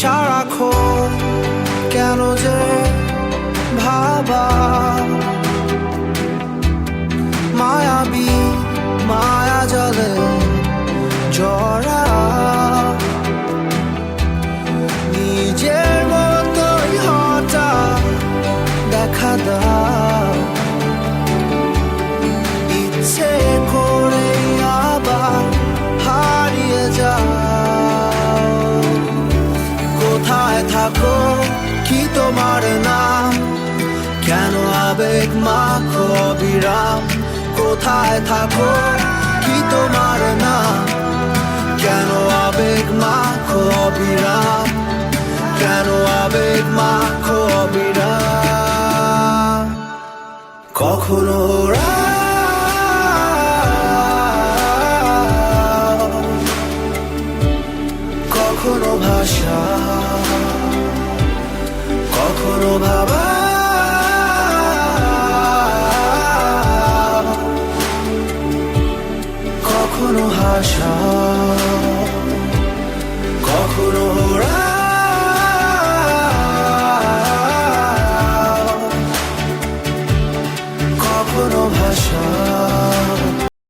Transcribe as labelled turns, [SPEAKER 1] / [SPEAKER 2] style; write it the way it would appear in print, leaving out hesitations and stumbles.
[SPEAKER 1] সারাক্ষণ কেন যে ভাবা মায়াবী মায়া জলে জড়া নিজের মতোই হঠাৎ দেখা দাও ইচ্ছে করে আবার হারিয়ে যাও কোথায় থাকো কি তোমার নাম কেন আবেগ মাখো অবিরাম কোথায় থাকো কি তোমার নাম কেন আবেগ মাখো অবিরাম কেন আবেগ মাখো অবিরাম কখনো কখনো ভাষা কখনো ভাবা কখনো হাসা কখনো